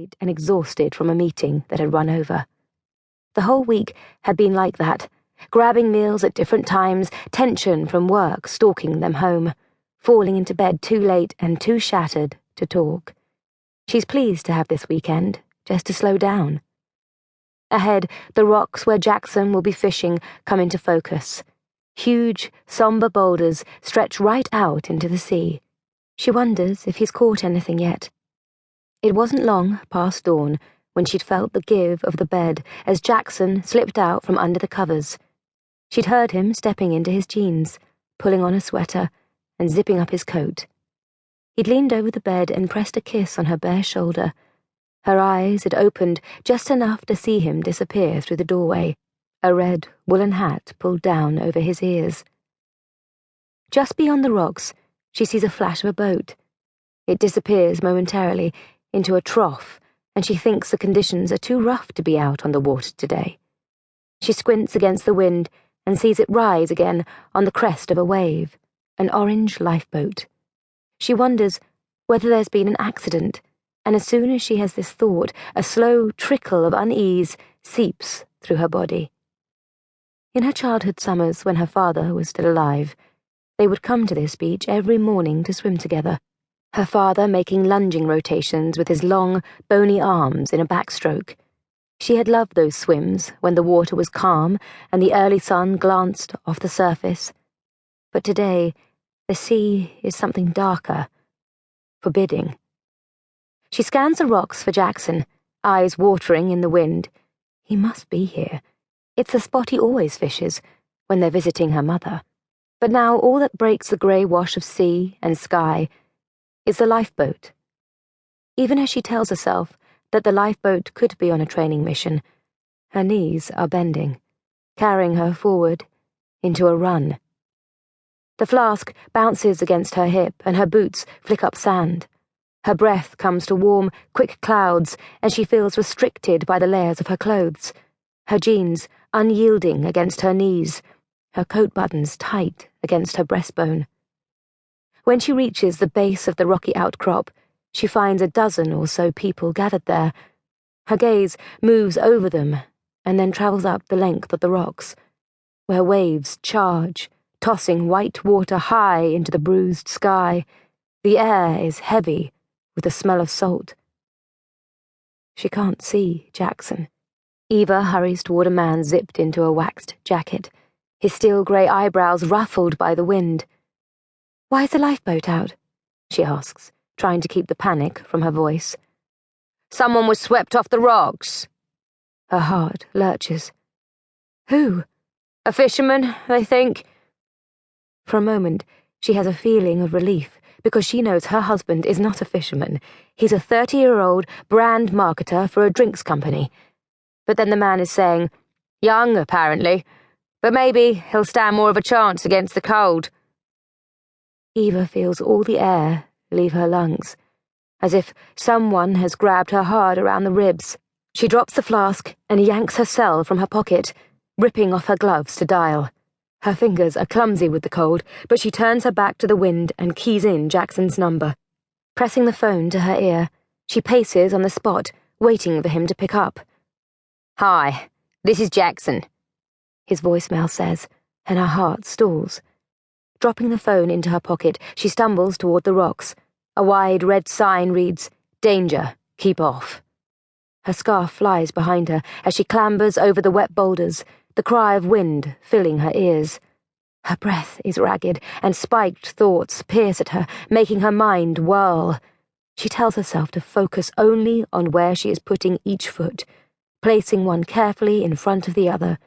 late and exhausted from a meeting that had run over. The whole week had been like that, grabbing meals at different times, tension from work stalking them home, falling into bed too late and too shattered to talk. She's pleased to have this weekend, just to slow down. Ahead, the rocks where Jackson will be fishing come into focus. Huge, somber boulders stretch right out into the sea. She wonders if he's caught anything yet. It wasn't long past dawn when she'd felt the give of the bed as Jackson slipped out from under the covers. She'd heard him stepping into his jeans, pulling on a sweater, and zipping up his coat. He'd leaned over the bed and pressed a kiss on her bare shoulder. Her eyes had opened just enough to see him disappear through the doorway, a red woolen hat pulled down over his ears. Just beyond the rocks, she sees a flash of a boat. It disappears momentarily into a trough, and she thinks the conditions are too rough to be out on the water today. She squints against the wind and sees it rise again on the crest of a wave, an orange lifeboat. She wonders whether there's been an accident, and as soon as she has this thought, a slow trickle of unease seeps through her body. In her childhood summers, when her father was still alive, they would come to this beach every morning to swim together, her father making lunging rotations with his long, bony arms in a backstroke. She had loved those swims when the water was calm and the early sun glanced off the surface. But today, the sea is something darker, forbidding. She scans the rocks for Jackson, eyes watering in the wind. He must be here. It's the spot he always fishes, when they're visiting her mother. But now all that breaks the grey wash of sea and sky is the lifeboat. Even as she tells herself that the lifeboat could be on a training mission, her knees are bending, carrying her forward into a run. The flask bounces against her hip and her boots flick up sand. Her breath comes to warm, quick clouds and she feels restricted by the layers of her clothes, her jeans unyielding against her knees, her coat buttons tight against her breastbone. When she reaches the base of the rocky outcrop, she finds a dozen or so people gathered there. Her gaze moves over them and then travels up the length of the rocks, where waves charge, tossing white water high into the bruised sky. The air is heavy with the smell of salt. She can't see Jackson. Eva hurries toward a man zipped into a waxed jacket, his steel grey eyebrows ruffled by the wind. "Why is the lifeboat out?" she asks, trying to keep the panic from her voice. "Someone was swept off the rocks." Her heart lurches. "Who?" "A fisherman, they think." For a moment, she has a feeling of relief, because she knows her husband is not a fisherman. He's a 30-year-old brand marketer for a drinks company. But then the man is saying, "Young, apparently, but maybe he'll stand more of a chance against the cold." Eva feels all the air leave her lungs, as if someone has grabbed her hard around the ribs. She drops the flask and yanks her cell from her pocket, ripping off her gloves to dial. Her fingers are clumsy with the cold, but she turns her back to the wind and keys in Jackson's number. Pressing the phone to her ear, she paces on the spot, waiting for him to pick up. "Hi, this is Jackson," his voicemail says, and her heart stalls. Dropping the phone into her pocket, she stumbles toward the rocks. A wide red sign reads, "Danger, keep off." Her scarf flies behind her as she clambers over the wet boulders, the cry of wind filling her ears. Her breath is ragged, and spiked thoughts pierce at her, making her mind whirl. She tells herself to focus only on where she is putting each foot, placing one carefully in front of the other.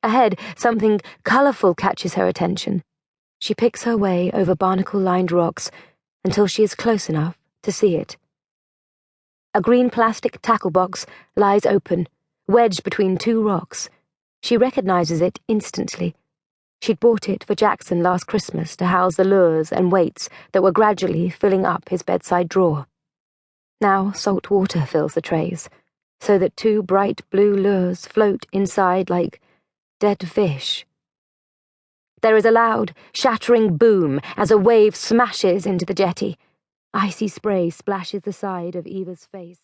Ahead, something colourful catches her attention. She picks her way over barnacle-lined rocks until she is close enough to see it. A green plastic tackle box lies open, wedged between two rocks. She recognizes it instantly. She'd bought it for Jackson last Christmas to house the lures and weights that were gradually filling up his bedside drawer. Now salt water fills the trays, so that two bright blue lures float inside like dead fish. There is a loud, shattering boom as a wave smashes into the jetty. Icy spray splashes the side of Eva's face.